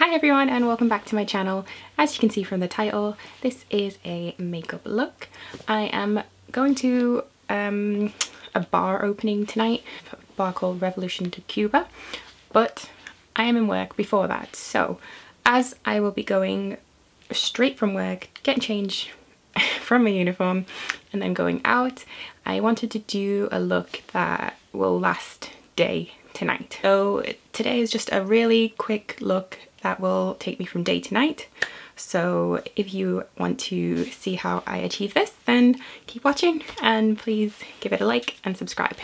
Hi everyone and welcome back to my channel. As you can see from the title, this is a makeup look. I am going to a bar opening tonight, a bar called Revolution to Cuba, but I am in work before that. So as I will be going straight from work, getting changed from my uniform and then going out, I wanted to do a look that will last day to night. So today is just a really quick look that will take me from day to night. So if you want to see how I achieve this, then keep watching and please give it a like and subscribe.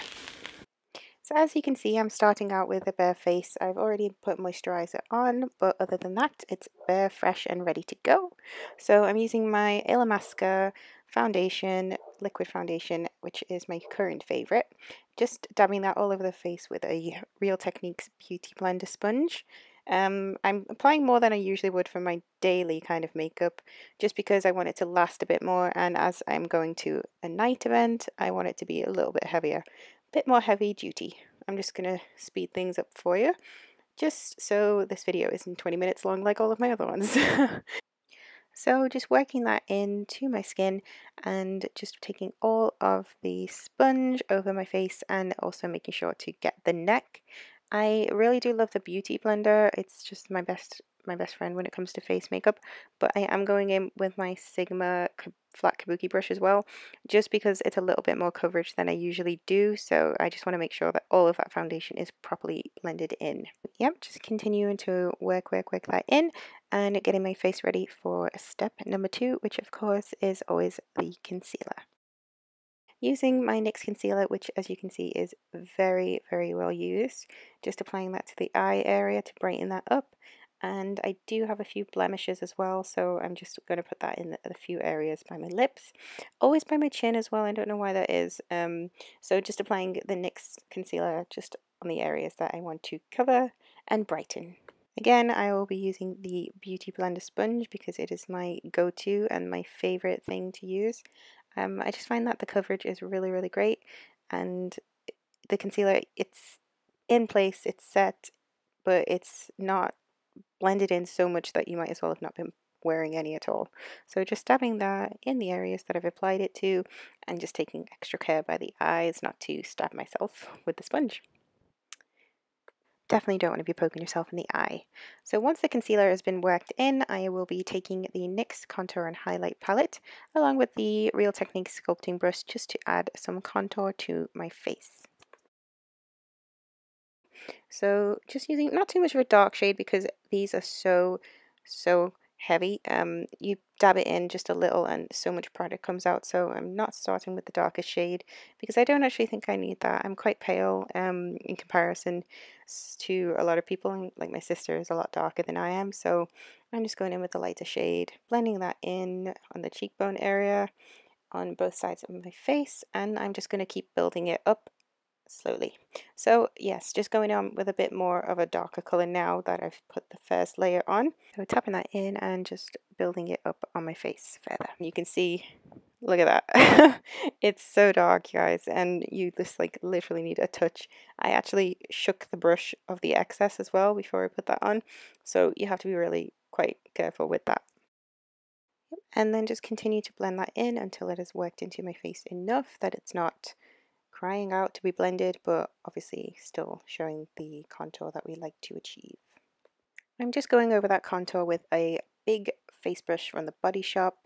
So as you can see, I'm starting out with a bare face. I've already put moisturizer on, but other than that, it's bare, fresh and ready to go. So I'm using my Illamasqua foundation, liquid foundation, which is my current favorite. Just dabbing that all over the face with a Real Techniques Beauty Blender sponge. I'm applying more than I usually would for my daily kind of makeup, just because I want it to last a bit more, and as I'm going to a night event, I want it to be a little bit heavier. Bit more heavy duty. I'm just gonna speed things up for you, just so this video isn't 20 minutes long like all of my other ones. So just working that into my skin and just taking all of the sponge over my face and also making sure to get the neck. I really do love the Beauty Blender. It's just my best friend when it comes to face makeup, but I am going in with my Sigma flat kabuki brush as well, just because it's a little bit more coverage than I usually do, so I just want to make sure that all of that foundation is properly blended in. Yep, just continuing to work that in and getting my face ready for step number 2, which of course is always the concealer. Using my NYX concealer, which as you can see is very well used, just applying that to the eye area to brighten that up. And I do have a few blemishes as well, so I'm just going to put that in a few areas by my lips, always by my chin as well. I don't know why that is. So just applying the NYX concealer just on the areas that I want to cover and brighten. Again, I will be using the Beauty Blender sponge because it is my go-to and my favorite thing to use. I just find that the coverage is really great, and the concealer, it's in place, it's set, but it's not blended in so much that you might as well have not been wearing any at all. So just dabbing that in the areas that I've applied it to and just taking extra care by the eyes not to stab myself with the sponge. Definitely don't want to be poking yourself in the eye. So once the concealer has been worked in, I will be taking the NYX Contour and Highlight palette along with the Real Techniques sculpting brush just to add some contour to my face. So just using not too much of a dark shade because these are so heavy. You dab it in just a little and so much product comes out, so I'm not starting with the darkest shade because I don't actually think I need that. I'm quite pale in comparison to a lot of people, like my sister is a lot darker than I am, so I'm just going in with the lighter shade, blending that in on the cheekbone area on both sides of my face, and I'm just going to keep building it up slowly. So yes, just going on with a bit more of a darker color now that I've put the first layer on. So tapping that in and just building it up on my face further. You can see, look at that. It's so dark, guys, and you just like literally need a touch. I actually shook the brush of the excess as well before I put that on, so you have to be really quite careful with that. And then just continue to blend that in until it has worked into my face enough that it's not crying out to be blended, but obviously still showing the contour that we like to achieve. I'm just going over that contour with a big face brush from the Body Shop.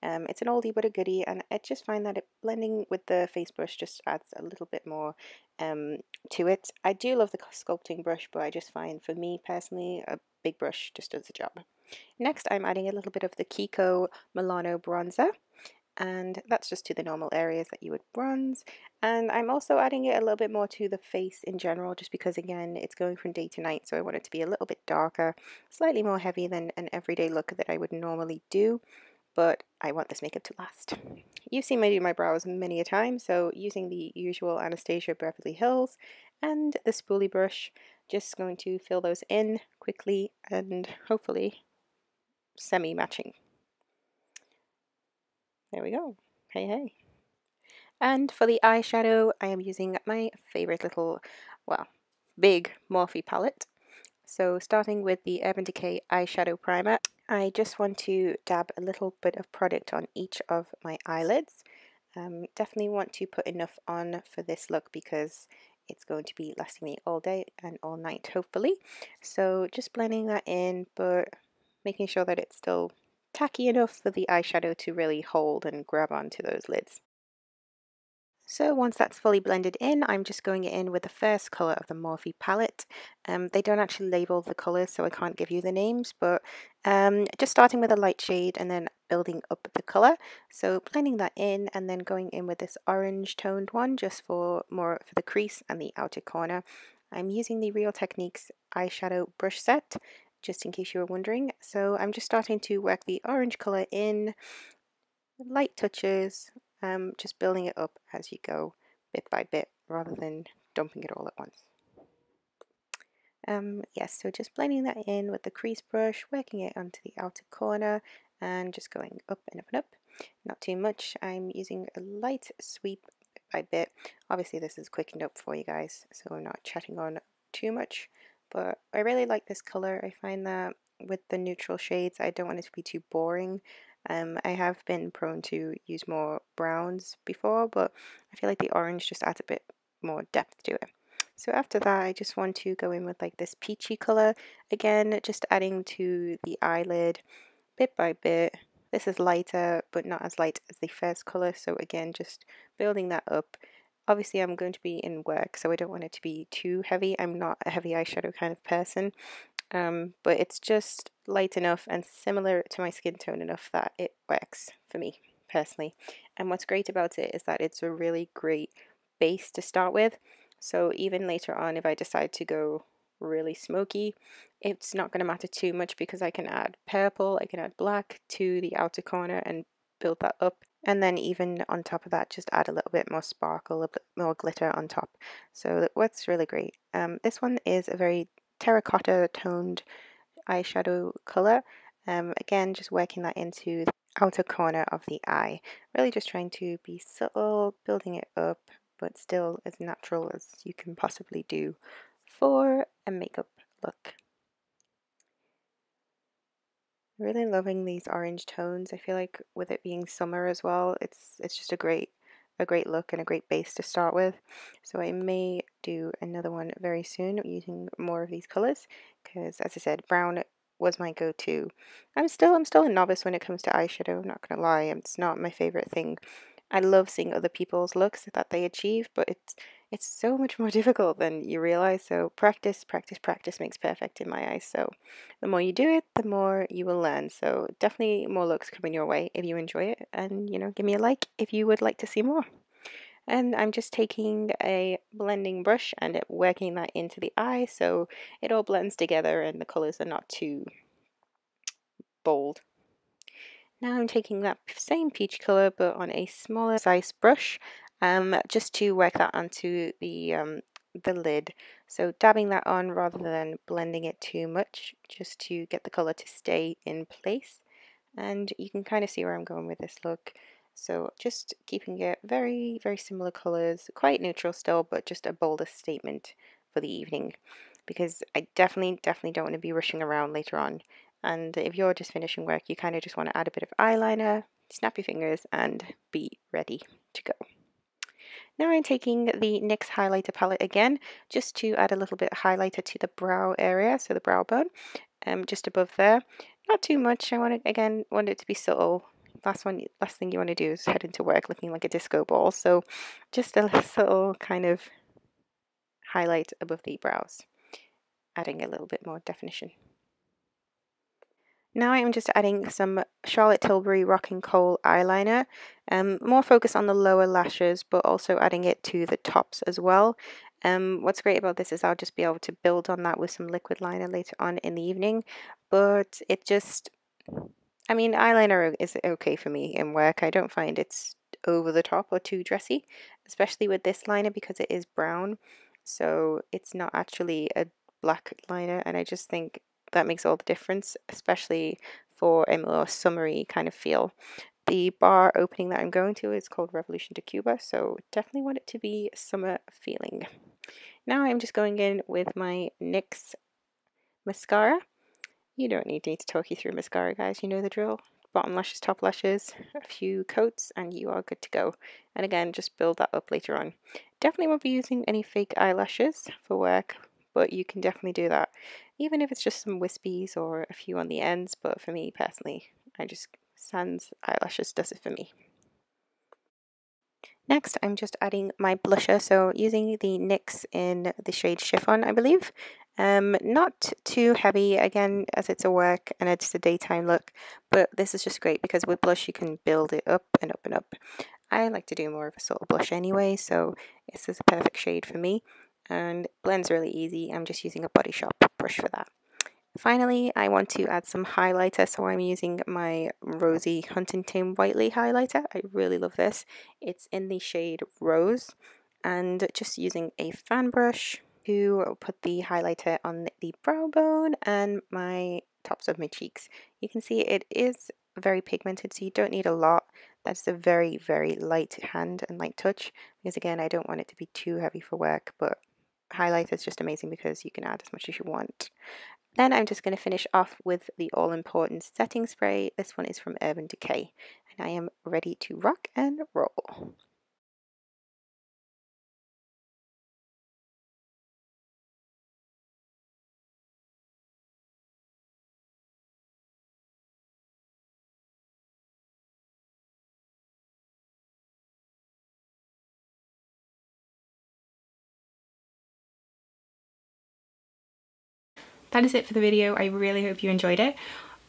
It's an oldie but a goodie, and I just find that blending with the face brush just adds a little bit more to it. I do love the sculpting brush, but I just find for me personally a big brush just does the job. Next, I'm adding a little bit of the Kiko Milano bronzer, and that's just to the normal areas that you would bronze, and I'm also adding it a little bit more to the face in general just because again it's going from day to night, so I want it to be a little bit darker, slightly more heavy than an everyday look that I would normally do, but I want this makeup to last. You've seen me do my brows many a time, so using the usual Anastasia Beverly Hills and the spoolie brush, just going to fill those in quickly and hopefully semi-matching. There we go. Hey. And for the eyeshadow, I am using my favorite little, well, big Morphe palette. So starting with the Urban Decay eyeshadow primer, I just want to dab a little bit of product on each of my eyelids. Definitely want to put enough on for this look because it's going to be lasting me all day and all night hopefully. So just blending that in, but making sure that it's still tacky enough for the eyeshadow to really hold and grab onto those lids. So once that's fully blended in, I'm just going in with the first colour of the Morphe palette. They don't actually label the colours, so I can't give you the names, but just starting with a light shade and then building up the colour. So blending that in and then going in with this orange toned one just for more for the crease and the outer corner. I'm using the Real Techniques eyeshadow brush set, just in case you were wondering. So I'm just starting to work the orange colour in, light touches, just building it up as you go, bit by bit, rather than dumping it all at once. Yes, so just blending that in with the crease brush, working it onto the outer corner, and just going up and up and up. Not too much. I'm using a light sweep bit by bit. Obviously this is quickened up for you guys, so I'm not chatting on too much, but I really like this color. I find that with the neutral shades, I don't want it to be too boring. I have been prone to use more browns before, but I feel like the orange just adds a bit more depth to it. So after that, I just want to go in with like this peachy color. Again, just adding to the eyelid bit by bit. This is lighter, but not as light as the first color. So again, just building that up. Obviously, I'm going to be in work, so I don't want it to be too heavy. I'm not a heavy eyeshadow kind of person. But it's just light enough and similar to my skin tone enough that it works for me personally. And what's great about it is that it's a really great base to start with. So even later on, if I decide to go really smoky, it's not going to matter too much because I can add purple, I can add black to the outer corner and build that up. And then even on top of that, just add a little bit more sparkle, a bit more glitter on top. So that works really great. This one is a very terracotta toned eyeshadow color. Again, just working that into the outer corner of the eye. Really just trying to be subtle, building it up, but still as natural as you can possibly do for a makeup look. Really loving these orange tones. I feel like with it being summer as well, it's just a great look and a great base to start with. So I may do another one very soon using more of these colors because, as I said, brown was my go-to. I'm still a novice when it comes to eyeshadow, I'm not gonna lie. It's not my favorite thing. I love seeing other people's looks that they achieve, but it's so much more difficult than you realize. So practice, practice, practice makes perfect in my eyes. So the more you do it, the more you will learn. So definitely more looks coming your way if you enjoy it, and give me a like if you would like to see more. And I'm just taking a blending brush and working that into the eye so it all blends together and the colors are not too bold. Now I'm taking that same peach color but on a smaller size brush, just to work that onto the lid. So dabbing that on rather than blending it too much, just to get the color to stay in place. And you can kind of see where I'm going with this look. So just keeping it very, very similar colors, quite neutral still, but just a bolder statement for the evening. Because I definitely don't want to be rushing around later on. And if you're just finishing work, you kind of just want to add a bit of eyeliner, snap your fingers, and be ready to go. Now I'm taking the NYX highlighter palette again, just to add a little bit of highlighter to the brow area, so the brow bone, just above there. Not too much. I want it to be subtle. Last thing you want to do is head into work looking like a disco ball. So just a subtle kind of highlight above the brows, adding a little bit more definition. Now I'm just adding some Charlotte Tilbury Rocking Coal eyeliner, more focus on the lower lashes, but also adding it to the tops as well. What's great about this is I'll just be able to build on that with some liquid liner later on in the evening, but eyeliner is okay for me in work. I don't find it's over the top or too dressy, especially with this liner because it is brown, so it's not actually a black liner, and I just think that makes all the difference, especially for a more summery kind of feel. The bar opening that I'm going to is called Revolution to Cuba, so definitely want it to be summer feeling. Now I'm just going in with my NYX mascara. You don't need me to talk you through mascara, guys. You know the drill. Bottom lashes, top lashes, a few coats, and you are good to go. And again, just build that up later on. Definitely won't be using any fake eyelashes for work, but you can definitely do that. Even if it's just some wispies or a few on the ends, but for me personally, I just sans eyelashes does it for me. Next, I'm just adding my blusher, so using the NYX in the shade Chiffon, I believe. Not too heavy, again, as it's a work and it's a daytime look, but this is just great because with blush you can build it up and up and up. I like to do more of a sort of blush anyway, so this is a perfect shade for me, and blends really easy. I'm just using a Body Shop brush for that. Finally, I want to add some highlighter, so I'm using my Rosy Huntington Whiteley highlighter. I really love this. It's in the shade Rose, and just using a fan brush to put the highlighter on the brow bone and my tops of my cheeks. You can see it is very pigmented, so you don't need a lot. That's a very, very light hand and light touch, because again, I don't want it to be too heavy for work, but highlighter is just amazing because you can add as much as you want. Then I'm just going to finish off with the all-important setting spray. This one is from Urban Decay, and I am ready to rock and roll. That is it for the video. I really hope you enjoyed it.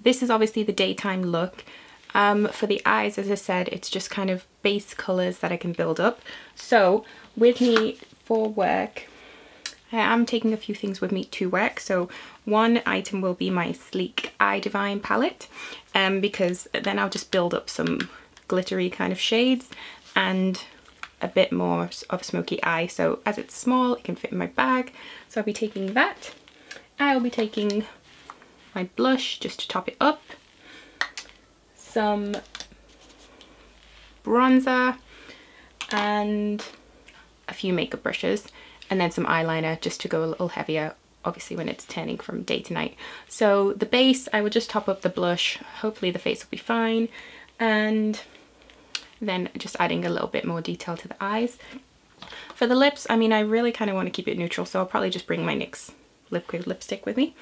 This is obviously the daytime look. For the eyes, as I said, it's just kind of base colours that I can build up. So with me for work, I am taking a few things with me to work. So one item will be my Sleek Eye Divine palette, because then I'll just build up some glittery kind of shades and a bit more of a smoky eye. So as it's small, it can fit in my bag. So I'll be taking that. I'll be taking my blush just to top it up, some bronzer and a few makeup brushes, and then some eyeliner just to go a little heavier, obviously when it's turning from day to night. So the base, I will just top up the blush, hopefully the face will be fine, and then just adding a little bit more detail to the eyes. For the lips, I mean, I really kind of want to keep it neutral, so I'll probably just bring my NYX liquid lipstick with me.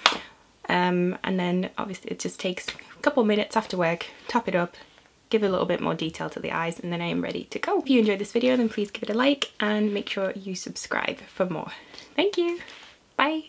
And then obviously it just takes a couple minutes after work, top it up, give a little bit more detail to the eyes, and then I am ready to go. If you enjoyed this video, then please give it a like and make sure you subscribe for more. Thank you. Bye.